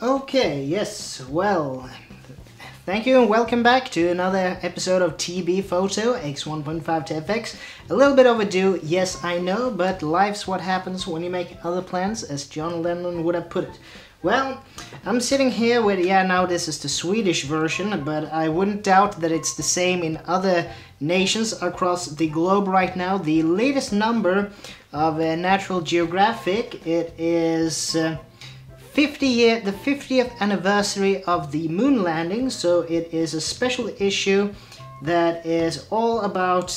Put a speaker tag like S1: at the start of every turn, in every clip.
S1: Okay, yes, well, thank you and welcome back to another episode of T.B.Photo X1.5 to FX. A little bit overdue, yes I know, but life's what happens when you make other plans, as John Lennon would have put it. Well, I'm sitting here with, now this is the Swedish version, but I wouldn't doubt that it's the same in other nations across the globe right now. The latest number of Natural Geographic, it is... the 50th anniversary of the moon landing, so it is a special issue that is all about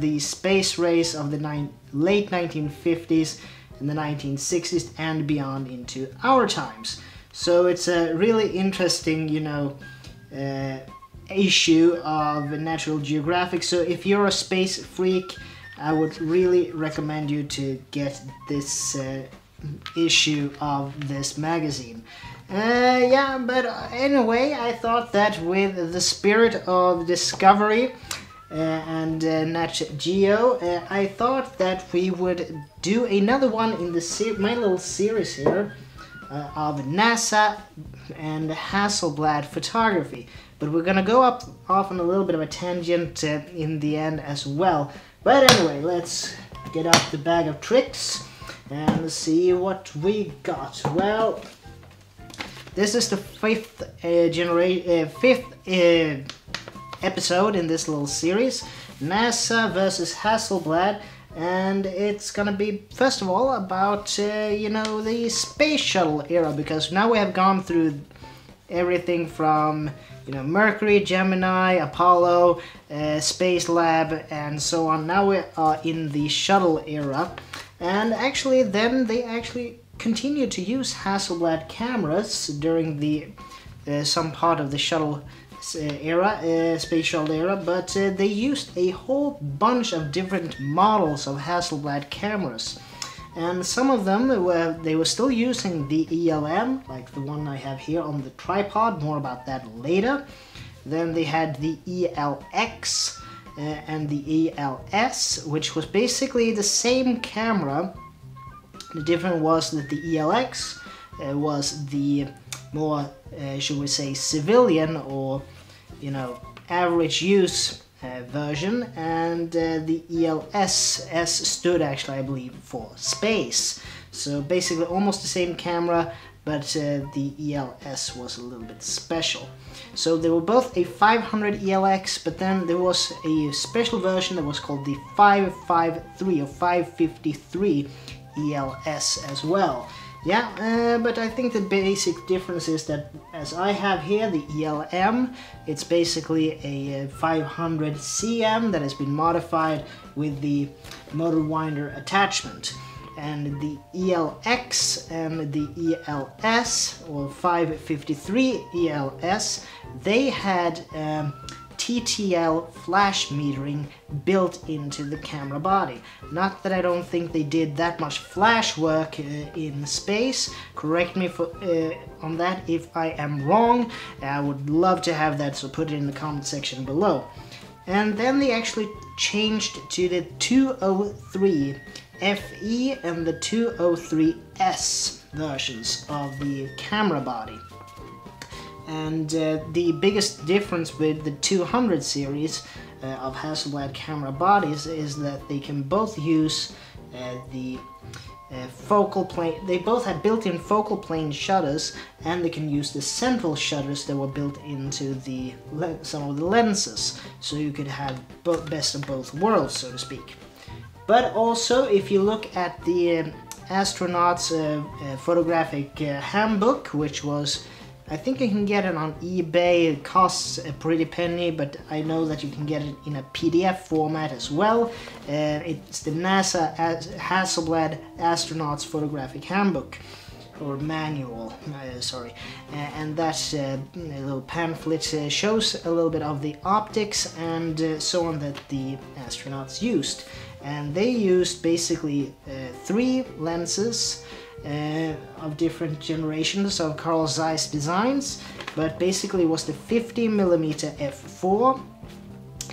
S1: the space race of the late 1950s and the 1960s and beyond into our times. So it's a really interesting, issue of Natural Geographic. So if you're a space freak, I would really recommend you to get this issue of this magazine. But anyway, I thought that with the spirit of discovery and Nat Geo, I thought that we would do another one in the my little series here of NASA and Hasselblad photography. But we're gonna go off on a little bit of a tangent in the end as well. But anyway, let's get out the bag of tricks and see what we got. Well, this is the fifth episode in this little series, NASA versus Hasselblad, and it's gonna be first of all about the space shuttle era, because now we have gone through everything from Mercury, Gemini, Apollo, Space Lab, and so on. Now we are in the shuttle era. And actually, then they actually continued to use Hasselblad cameras during the some part of the shuttle era, space shuttle era, but they used a whole bunch of different models of Hasselblad cameras. And some of them they were still using the ELM, like the one I have here on the tripod. More about that later. Then they had the ELX. And the ELS, which was basically the same camera. The difference was that the ELX was the more, should we say, civilian or, average use version, and the ELS stood actually, I believe, for space. So basically almost the same camera, but the ELS was a little bit special. So they were both a 500 ELX, but then there was a special version that was called the 553 or 553 ELS as well. But I think the basic difference is that, as I have here, the ELM, it's basically a 500 CM that has been modified with the motor winder attachment. And the ELX and the ELS, or 553 ELS, they had TTL flash metering built into the camera body. Not that I don't think they did that much flash work in space. Correct me on that if I am wrong. I would love to have that, so put it in the comment section below. And then they actually changed to the 203 FE and the 203S versions of the camera body. And the biggest difference with the 200 series of Hasselblad camera bodies is that they can both use the focal plane. They both had built-in focal plane shutters, and they can use the central shutters that were built into the some of the lenses, so you could have best of both worlds, so to speak. But also, if you look at the astronaut's photographic handbook, which was, I think you can get it on eBay. It costs a pretty penny, but I know that you can get it in a PDF format as well. It's the NASA Hasselblad Astronaut's Photographic Handbook, or manual, sorry. And that little pamphlet shows a little bit of the optics and so on that the astronauts used. And they used basically 3 lenses of different generations of Carl Zeiss designs, but basically it was the 50mm f4,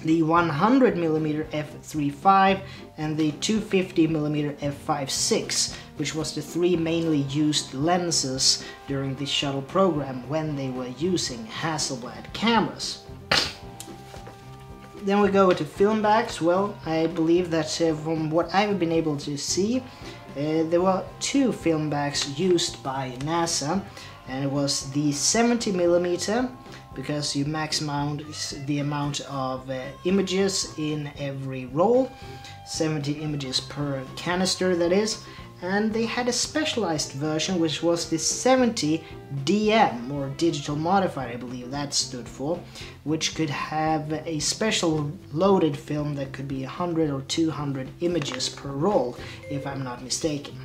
S1: the 100mm f3.5 and the 250mm f5.6, which was the three mainly used lenses during the shuttle program when they were using Hasselblad cameras. Then we go to film backs. Well, I believe that from what I've been able to see, there were two film backs used by NASA, and it was the 70mm, because you max mount the amount of images in every roll, 70 images per canister that is, and they had a specialized version which was the 70DM, or digital modified I believe that stood for, which could have a special loaded film that could be 100 or 200 images per roll, if I'm not mistaken.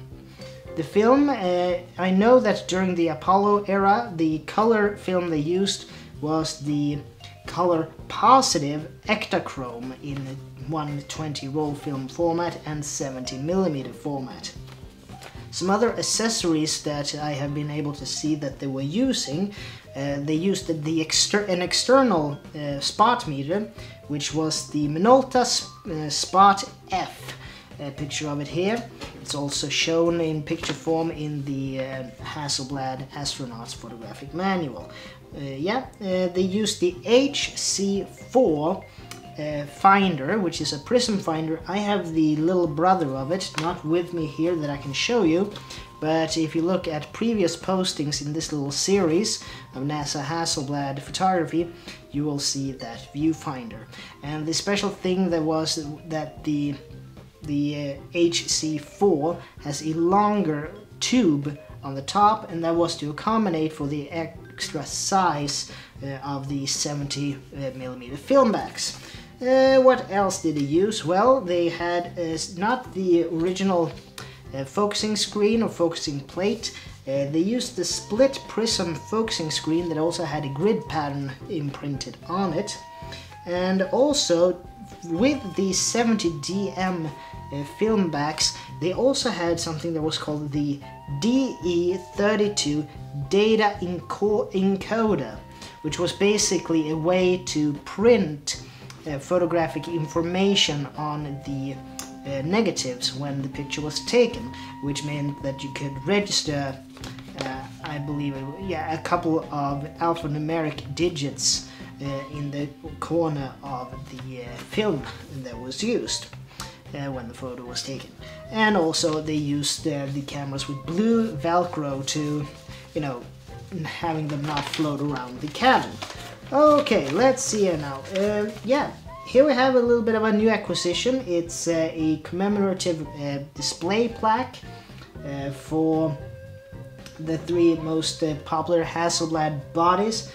S1: The film, I know that during the Apollo era, the color film they used was the color positive Ektachrome in 120 roll film format and 70mm format. Some other accessories that I have been able to see that they were using, they used an external spot meter, which was the Minolta Spot F. A picture of it here. It's also shown in picture form in the Hasselblad Astronaut's photographic manual. They used the HC4 finder, which is a prism finder. I have the little brother of it, not with me here, that I can show you, but if you look at previous postings in this little series of NASA Hasselblad photography, you will see that viewfinder. And the special thing that was that the HC4 has a longer tube on the top, and that was to accommodate for the extra size of the 70mm film backs. What else did they use? Well, they had not the original focusing screen or focusing plate. They used the split prism focusing screen that also had a grid pattern imprinted on it. And also with the 70DM film backs, they also had something that was called the DE32 data encoder, which was basically a way to print photographic information on the negatives when the picture was taken, which meant that you could register, I believe, a couple of alphanumeric digits in the corner of the film that was used when the photo was taken. And also they used the cameras with blue Velcro to, having them not float around the cabin. Okay, let's see here now. Here we have a little bit of a new acquisition. It's a commemorative display plaque for the three most popular Hasselblad bodies.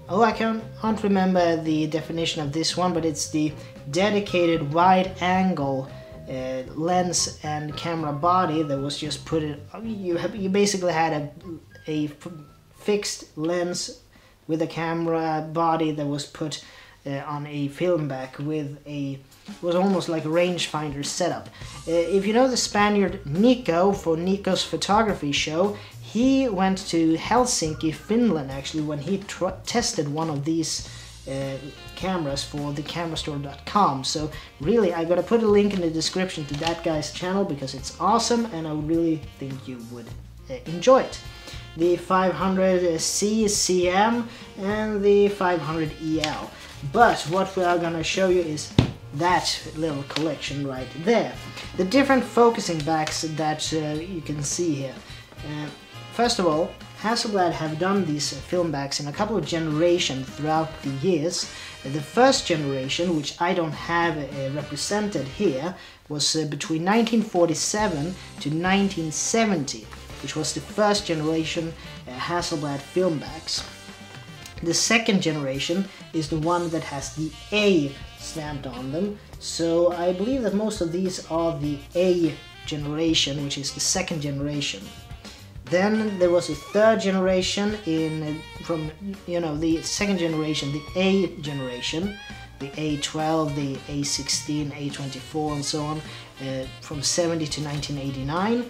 S1: I can't remember the definition of this one, but it's the dedicated wide-angle lens and camera body that was just put in. You basically had a fixed lens with a camera body that was put on a film back with it was almost like a rangefinder setup. If you know the Spaniard Nico for Nico's photography show, he went to Helsinki, Finland actually, when he tested one of these cameras for thecamerastore.com. So really, I gotta put a link in the description to that guy's channel because it's awesome and I really think you would enjoy it. The 500C CM and the 500EL. But what we are gonna show you is that little collection right there. The different focusing backs that you can see here. First of all, Hasselblad have done these film backs in a couple of generations throughout the years. The first generation, which I don't have represented here, was between 1947 to 1970, which was the first generation Hasselblad film backs. The second generation is the one that has the A stamped on them, so I believe that most of these are the A generation, which is the second generation. Then there was a third generation from the second generation, the A generation, the A12, the A16, A24 and so on, from 70 to 1989.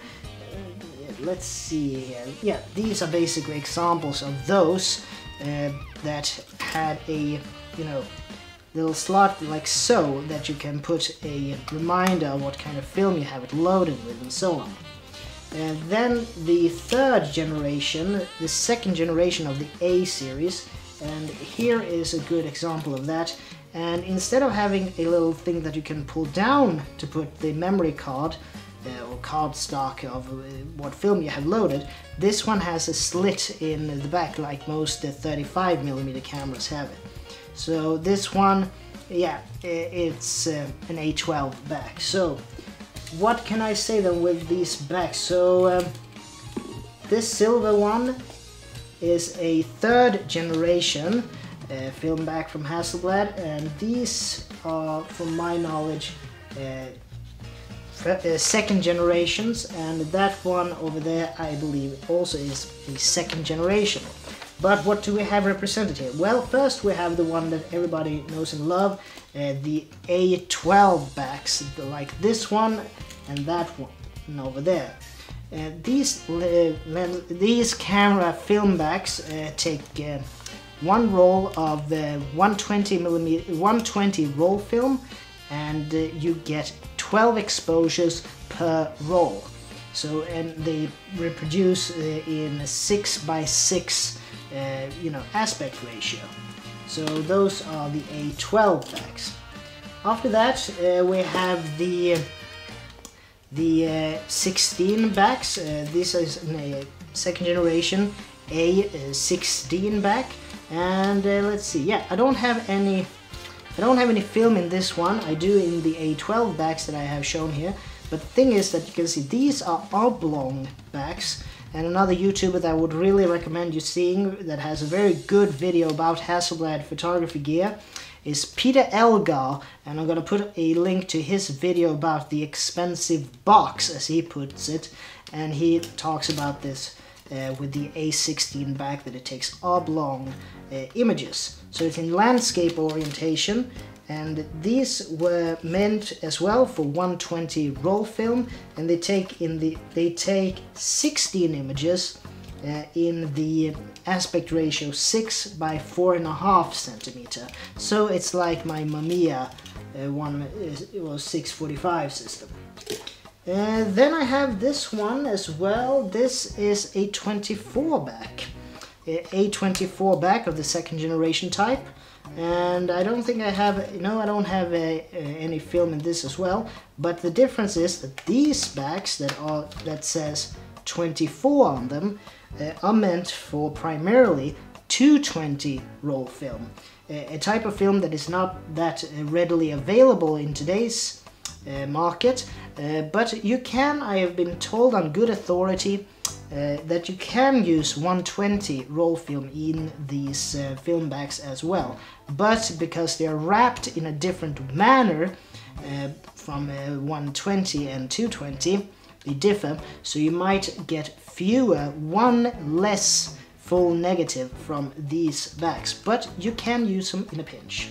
S1: Let's see here. Yeah, these are basically examples of those that had a, little slot like so that you can put a reminder of what kind of film you have it loaded with and so on. And then the third generation, the second generation of the A series, and here is a good example of that. And instead of having a little thing that you can pull down to put the memory card or card stock of what film you have loaded, this one has a slit in the back like most 35mm cameras have it. So this one, yeah, it's an A12 back. So what can I say then with these backs? So this silver one is a third generation film back from Hasselblad, and these are, from my knowledge, second generations, and that one over there I believe also is a second generation. But what do we have represented here? Well, first we have the one that everybody knows and love, the A12 backs, like this one and that one over there. These camera film backs take one roll of 120 roll film, and you get 12 exposures per roll. So, and they reproduce in a 6:6 aspect ratio. So those are the A12 backs. After that we have the 16 backs. This is a second generation A16 back, and let's see. Yeah, I don't have any film in this one. I do in the A12 backs that I have shown here. But the thing is that you can see these are oblong backs, and another YouTuber that I would really recommend you seeing that has a very good video about Hasselblad photography gear is Peter Elgar, and I'm gonna put a link to his video about the expensive box, as he puts it, and he talks about this with the A16 back, that it takes oblong images. So it's in landscape orientation, and these were meant as well for 120 roll film, and they take 16 images in the aspect ratio 6:4.5 centimeter. So it's like my Mamiya one, it was 645 system. Then I have this one as well. This is a 24 back. A24 back of the second generation type. And I don't think I have, no, I don't have any film in this as well. But the difference is that these backs that says 24 on them are meant for primarily 220 roll film. A type of film that is not that readily available in today's market, but you can, I have been told on good authority, that you can use 120 roll film in these film backs as well, but because they are wrapped in a different manner from 120 and 220, they differ, so you might get one less full negative from these backs, but you can use them in a pinch.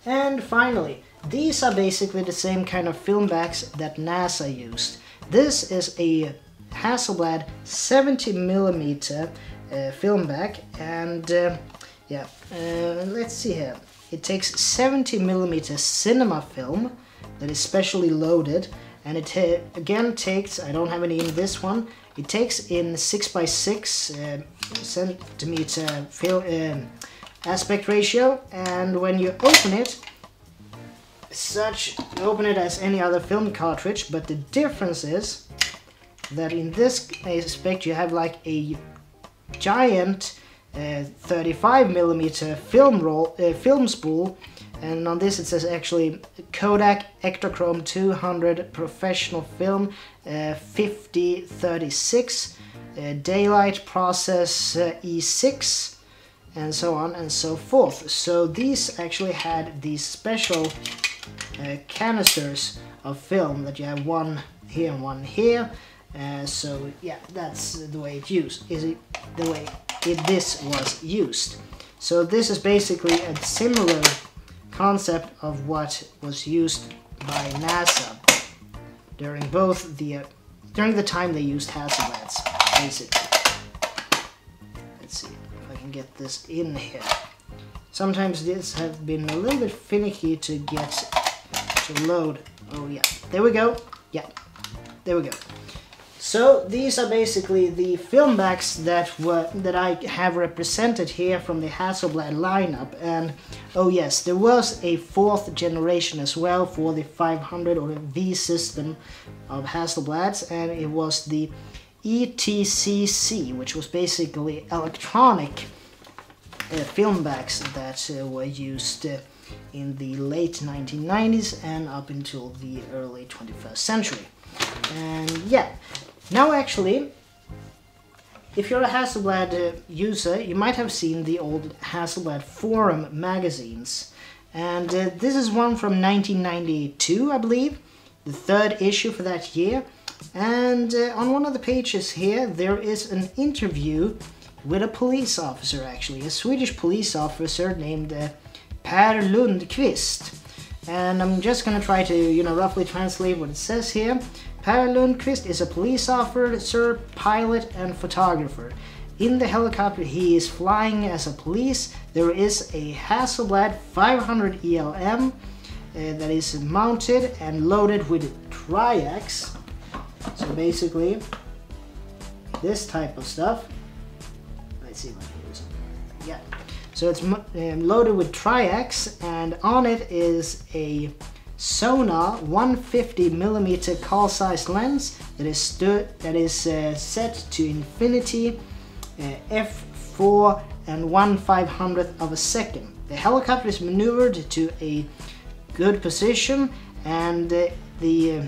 S1: And finally, these are basically the same kind of film backs that NASA used. This is a Hasselblad 70mm film back, and let's see here. It takes 70mm cinema film that is specially loaded, and it again takes, I don't have any in this one, it takes in 6:6 centimeter film aspect ratio, and when you open it, you open it as any other film cartridge, but the difference is that in this aspect you have like a giant 35mm film spool, and on this it says actually Kodak Ektachrome 200 professional film 5036 daylight process E6, and so on and so forth. So these actually had these special canisters of film that you have one here and one here. So yeah, that's the way this was used. So this is basically a similar concept of what was used by NASA during the time they used Hasselblads, basically. Let's see if I can get this in here. Sometimes this has been a little bit finicky to get to load. Oh yeah, there we go. Yeah, there we go. So these are basically the film backs that I have represented here from the Hasselblad lineup. And oh yes, there was a 4th generation as well for the 500 or the V system of Hasselblads, and it was the ETCC, which was basically electronic film backs that were used in the late 1990s and up until the early 21st century. And yeah, now actually, if you're a Hasselblad user, you might have seen the old Hasselblad forum magazines. And this is one from 1992, I believe, the 3rd issue for that year. And on one of the pages here, there is an interview with a police officer, actually, a Swedish police officer named Per Lundqvist. And I'm just gonna try to, roughly translate what it says here. Per Lundqvist is a police officer, pilot, and photographer. In the helicopter he is flying as a police, there is a Hasselblad 500 ELM that is mounted and loaded with triacs. So basically, this type of stuff. Let's see if I can use it. Yeah. So it's loaded with triacs, and on it is a Sona 150mm call-sized lens that is set to infinity, f4 and 1/500th of a second. The helicopter is maneuvered to a good position, and the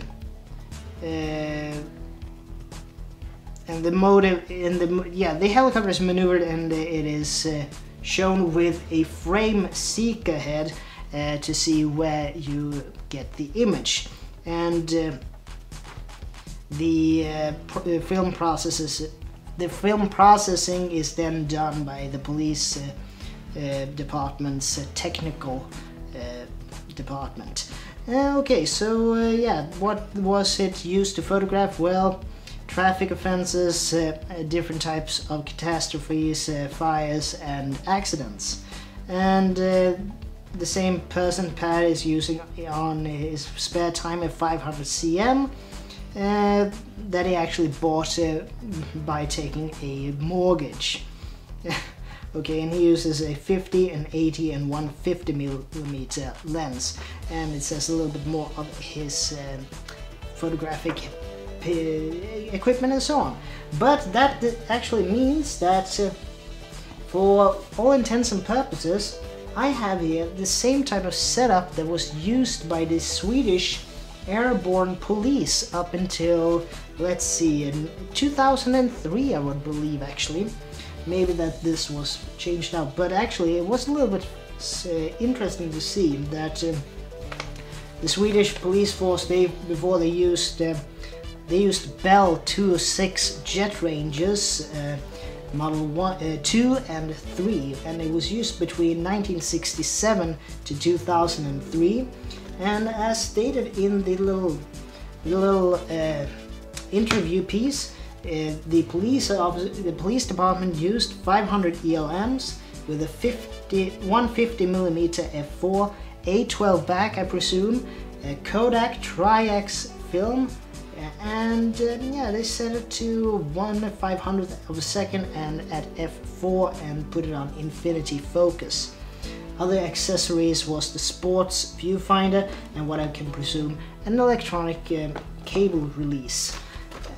S1: helicopter is maneuvered, and it is shown with a frame seek ahead to see where you get the image. And the film processing is then done by the police department's technical department. Okay, so yeah, what was it used to photograph? Well, traffic offenses, different types of catastrophes, fires and accidents. And the same person, Per, is using on his spare time a 500 cm that he actually bought by taking a mortgage. Okay, and he uses a 50, an 80 and 150mm lens, and it says a little bit more of his photographic equipment and so on. But that actually means that for all intents and purposes, I have here the same type of setup that was used by the Swedish airborne police up until, let's see, in 2003, I would believe, actually. Maybe that this was changed now, but actually it was a little bit interesting to see that the Swedish police force, before they used Bell 206 jet ranges, Model 2 and 3, and it was used between 1967 to 2003. And as stated in the little interview piece, the police department used 500 ELMs with a 150mm f4, A12 back, I presume, a Kodak Tri-X film, and yeah, they set it to 1/500th of a second and at f4 and put it on infinity focus. Other accessories was the sports viewfinder and what I can presume an electronic cable release.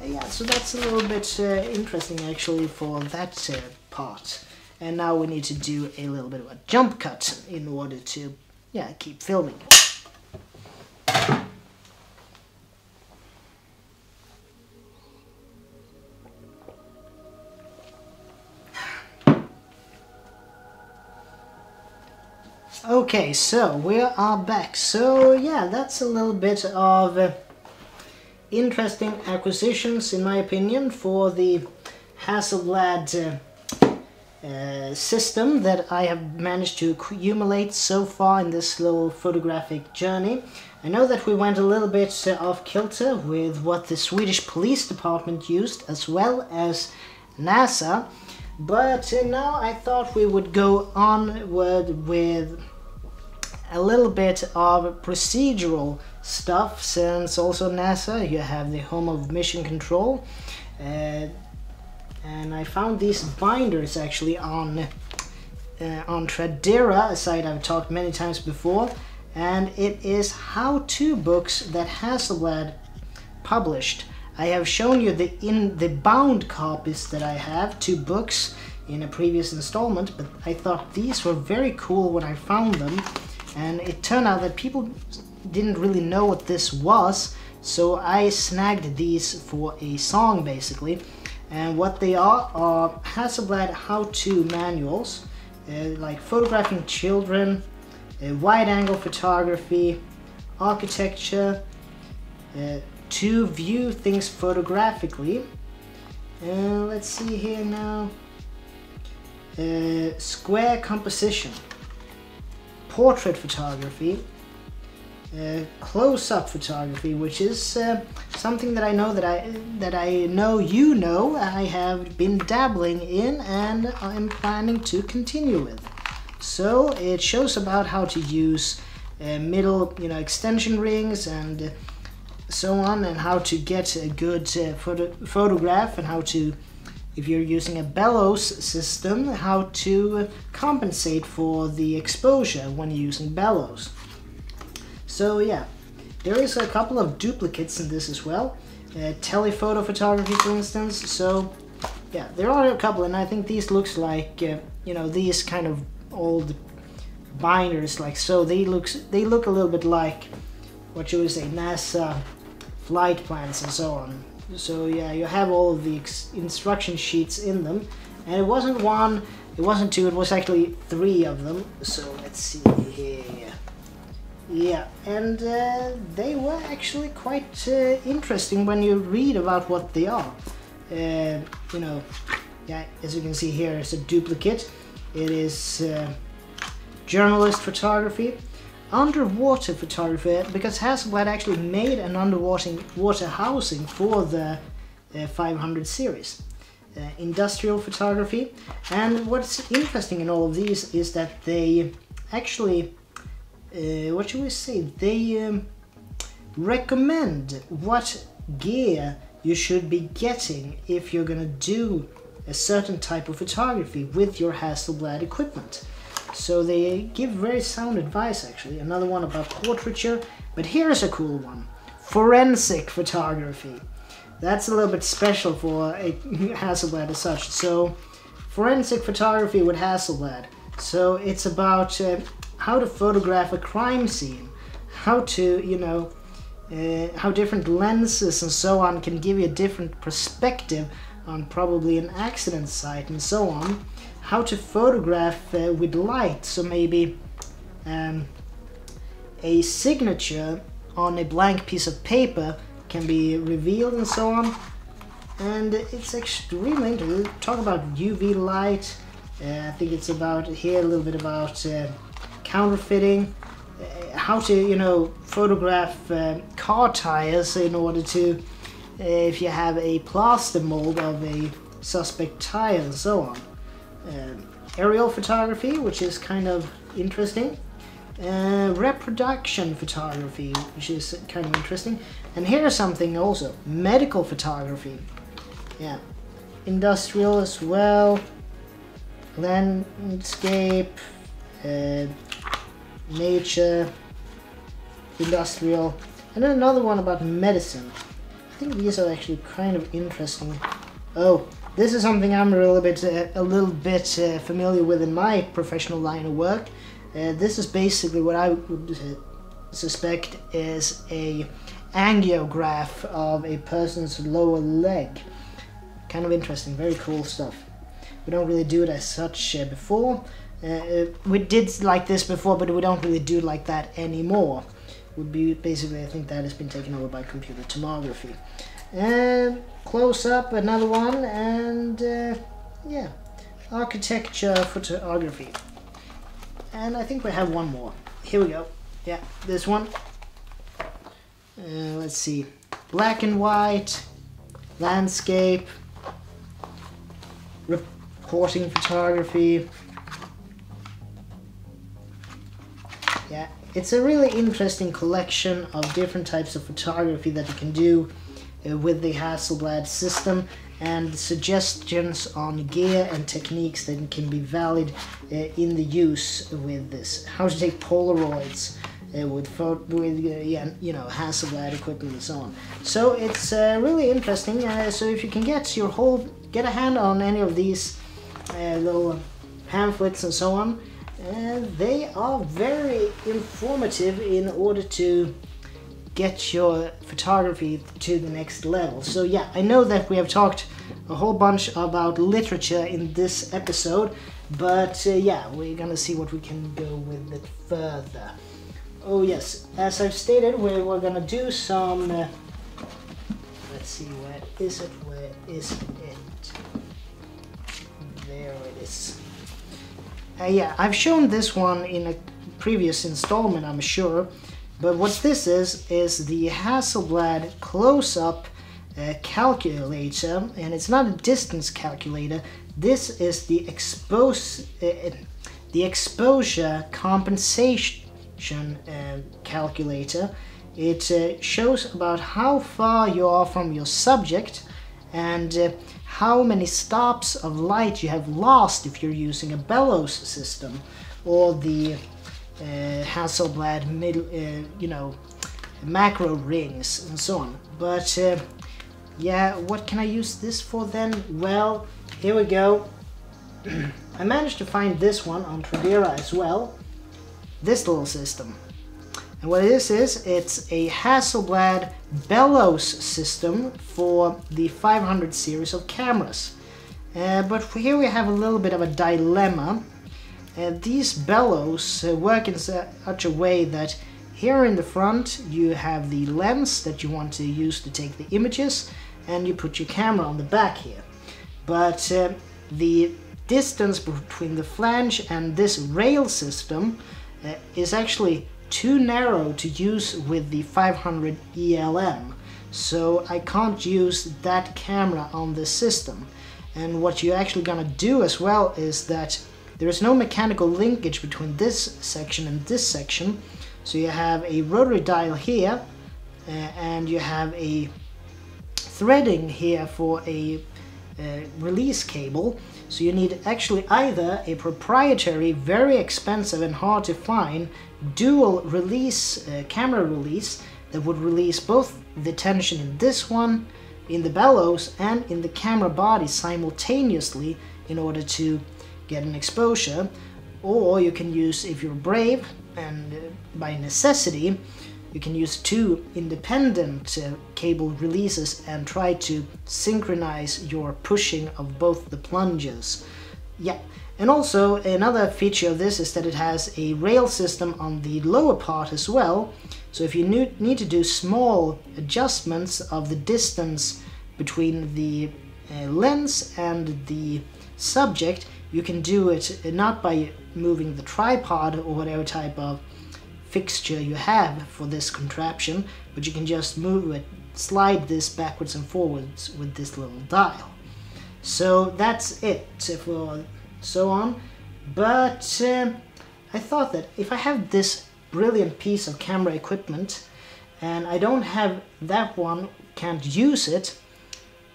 S1: Yeah, so that's a little bit interesting actually for that part. And now we need to do a little bit of a jump cut in order to, yeah, keep filming. Okay, so we are back. So yeah, that's a little bit of interesting acquisitions, in my opinion, for the Hasselblad system that I have managed to accumulate so far in this little photographic journey. I know that we went a little bit off kilter with what the Swedish police department used, as well as NASA, But now I thought we would go onward with a little bit of procedural stuff, since also NASA, you have the home of mission control. And I found these binders actually on Tradera, a site I've talked many times before, and it is how-to books that Hasselblad published. I have shown you the bound copies that I have, 2 books in a previous installment, but I thought these were very cool when I found them, and it turned out that people didn't really know what this was, so I snagged these for a song basically. And what they are Hasselblad how-to manuals, like photographing children, wide-angle photography, architecture, to view things photographically. Let's see here now. Square composition, portrait photography, close-up photography, which is something that I know I have been dabbling in and I'm planning to continue with. So it shows about how to use middle, extension rings and so on, and how to get a good photograph, and how to, if you're using a bellows system, how to compensate for the exposure when using bellows. So yeah, there is a couple of duplicates in this as well. Telephoto photography, for instance. So yeah, there are a couple, and I think these looks like these kind of old binders, like so. They look a little bit like, what you would say, NASA flight plans and so on. So yeah, you have all of the instruction sheets in them, and it wasn't one, it wasn't two, it was actually 3 of them. So let's see here. Yeah, and they were actually quite interesting when you read about what they are. Yeah, as you can see here, it's a duplicate. It is journalist photography, underwater photography, because Hasselblad actually made an underwater housing for the 500 series. Industrial photography, and what's interesting in all of these is that they actually what should we say, they recommend what gear you should be getting if you're gonna do a certain type of photography with your Hasselblad equipment. So they give very sound advice actually. Another one about portraiture, but here's a cool one. Forensic photography. That's a little bit special for a Hasselblad as such. So forensic photography with Hasselblad. So it's about how to photograph a crime scene, how to, how different lenses and so on can give you a different perspective on probably an accident site and so on, how to photograph with light, so maybe a signature on a blank piece of paper can be revealed and so on. And it's extremely interesting. Talk about UV light. I think it's about here a little bit about counterfeiting, how to photograph car tires in order to, if you have a plaster mold of a suspect tire and so on. Aerial photography, which is kind of interesting. Reproduction photography, which is kind of interesting. And here's something also, medical photography. Yeah, industrial as well, landscape, nature, industrial, and then another one about medicine. I think these are actually kind of interesting. Oh, this is something I'm a little bit familiar with in my professional line of work. This is basically what I would suspect is a angiograph of a person's lower leg. Kind of interesting, very cool stuff. We don't really do it as such before. We did like this before, but we don't really do it like that anymore. Would be basically, I think that has been taken over by computer tomography. And close up, another one, and yeah, architecture photography. And I think we have one more. Here we go. Yeah, this one. Let's see, black and white, landscape, courting photography. Yeah, it's a really interesting collection of different types of photography that you can do with the Hasselblad system, and suggestions on gear and techniques that can be valid in the use with this. How to take Polaroids with you know, Hasselblad equipment and so on. So it's really interesting. So if you can get a hand on any of these little pamphlets and so on, they are very informative in order to get your photography to the next level. So yeah, I know that we have talked a whole bunch about literature in this episode, but yeah, we're gonna see what we can go with it further. Oh yes, as I've stated, we're gonna do some, let's see, where is it? There it is. Yeah, I've shown this one in a previous installment, I'm sure. But what this is the Hasselblad close-up calculator, and it's not a distance calculator. This is the exposure compensation calculator. It shows about how far you are from your subject and how many stops of light you have lost if you're using a bellows system, or the Hasselblad you know, macro rings and so on. But yeah, what can I use this for then? Well, here we go. I managed to find this one on Tradera as well, this little system. And what this is, it's a Hasselblad bellows system for the 500 series of cameras. But here we have a little bit of a dilemma. These bellows work in such a way that here in the front you have the lens that you want to use to take the images, and you put your camera on the back here. But the distance between the flange and this rail system is actually too narrow to use with the 500 ELM. So I can't use that camera on this system. And what you're actually gonna do as well is that there is no mechanical linkage between this section and this section. So you have a rotary dial here, and you have a threading here for a release cable. So you need actually either a proprietary, very expensive and hard to find dual release camera release that would release both the tension in this one, in the bellows, and in the camera body simultaneously in order to get an exposure. Or you can use, if you're brave and by necessity, you can use two independent cable releases and try to synchronize your pushing of both the plunges. Yeah, and also another feature of this is that it has a rail system on the lower part as well. So if you need to do small adjustments of the distance between the lens and the subject, you can do it not by moving the tripod or whatever type of fixture you have for this contraption, but you can just move it, slide this backwards and forwards with this little dial. So that's it for so on. But I thought that if I have this brilliant piece of camera equipment and I don't have that one, can't use it,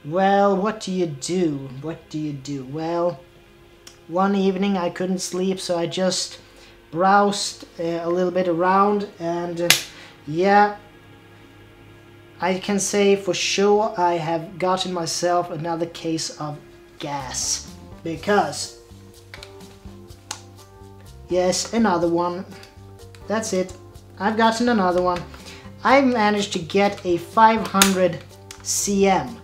S1: well, what do you do? What do you do? Well, one evening I couldn't sleep, so I just browsed a little bit around, and yeah, I can say for sure I have gotten myself another case of gas, because yes, another one. That's it, I've gotten another one. I managed to get a 500 cm.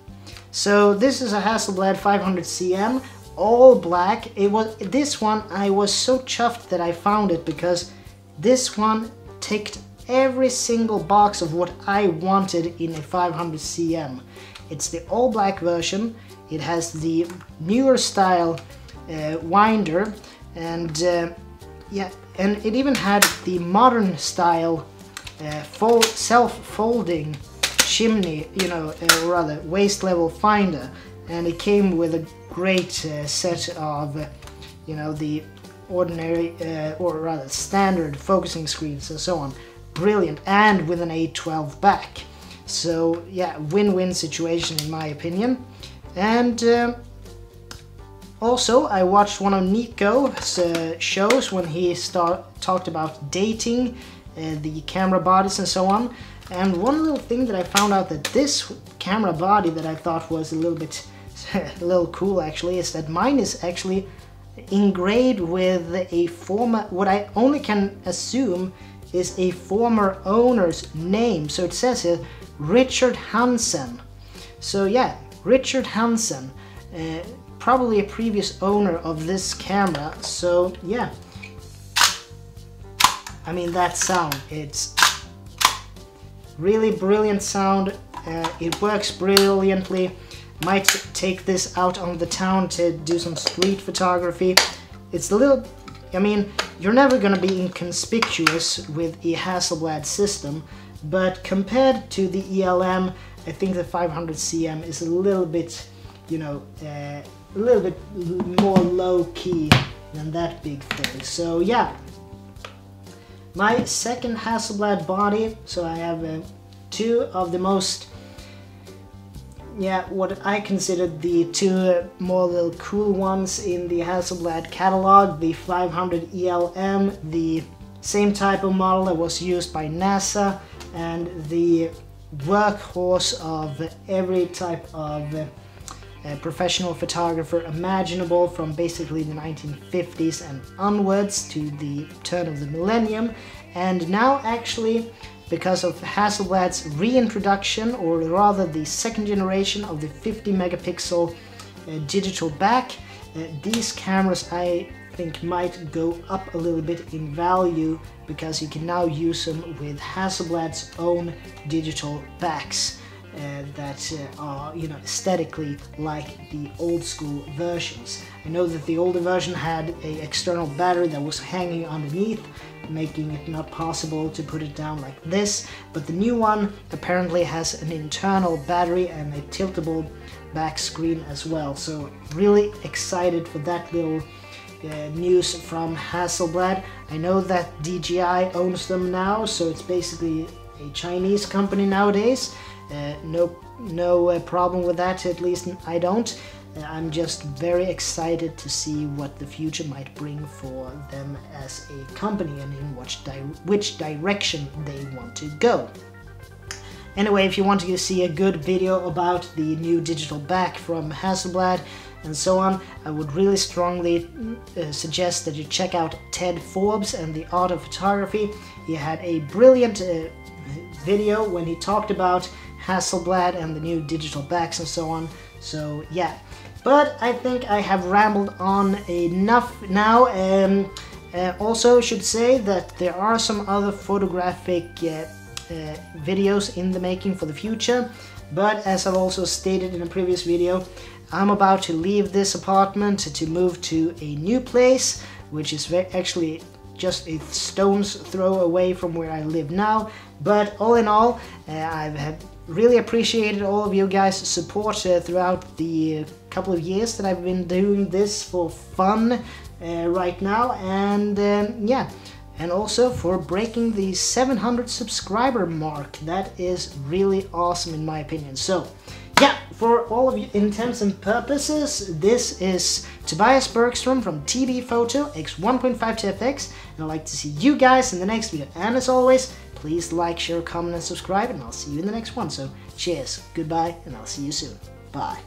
S1: So this is a Hasselblad 500 cm, all black. It was this one, I was so chuffed that I found it, because this one ticked every single box of what I wanted in a 500 cm. It's the all black version. It has the newer style winder, and yeah, and it even had the modern style self-folding chimney, you know, or rather waist level finder, and it came with a great set of, you know, the ordinary, or rather standard focusing screens and so on. Brilliant, and with an A12 back. So yeah, win-win situation in my opinion. And also I watched one of Nico's shows when he talked about dating the camera bodies and so on. And one little thing that I found out that this camera body that I thought was a little cool actually, is that mine is actually engraved with a former, what I only can assume is a former owner's name. So it says here Richard Hansen. So yeah, Richard Hansen, probably a previous owner of this camera. So yeah, I mean, that sound, it's really brilliant sound. It works brilliantly. Might take this out on the town to do some street photography. It's a little, I mean, you're never gonna be inconspicuous with a Hasselblad system, but compared to the ELM, I think the 500cm is a little bit, you know, a little bit more low-key than that big thing. So yeah, my second Hasselblad body. So I have two of the most, yeah, what I consider the two more little cool ones in the Hasselblad catalog. The 500 ELM, the same type of model that was used by NASA, and the workhorse of every type of professional photographer imaginable from basically the 1950s and onwards to the turn of the millennium. And now actually, because of Hasselblad's reintroduction, or rather the second generation of the 50 megapixel digital back, these cameras I think might go up a little bit in value, because you can now use them with Hasselblad's own digital backs that are, you know, aesthetically like the old school versions. I know that the older version had an external battery that was hanging underneath, making it not possible to put it down like this, but the new one apparently has an internal battery and a tiltable back screen as well. So really excited for that little news from Hasselblad. I know that DJI owns them now, so it's basically a Chinese company nowadays. No problem with that, at least I don't. I'm just very excited to see what the future might bring for them as a company and in which direction they want to go. Anyway, if you want to see a good video about the new digital back from Hasselblad and so on, I would really strongly suggest that you check out Ted Forbes and the Art of Photography. He had a brilliant video when he talked about Hasselblad and the new digital backs and so on. So yeah, but I think I have rambled on enough now. Also should say that there are some other photographic videos in the making for the future, but as I've also stated in a previous video, I'm about to leave this apartment to move to a new place, which is actually just a stone's throw away from where I live now. But all in all, I've really appreciated all of you guys' support throughout the couple of years that I've been doing this for fun right now, and yeah, and also for breaking the 700 subscriber mark. That is really awesome in my opinion. So yeah, for all of you intents and purposes, this is Tobias Bergstrom from T.B.Photo X1.5 TFX, and I'd like to see you guys in the next video. And as always, please like, share, comment, and subscribe, and I'll see you in the next one. So cheers, goodbye, and I'll see you soon. Bye.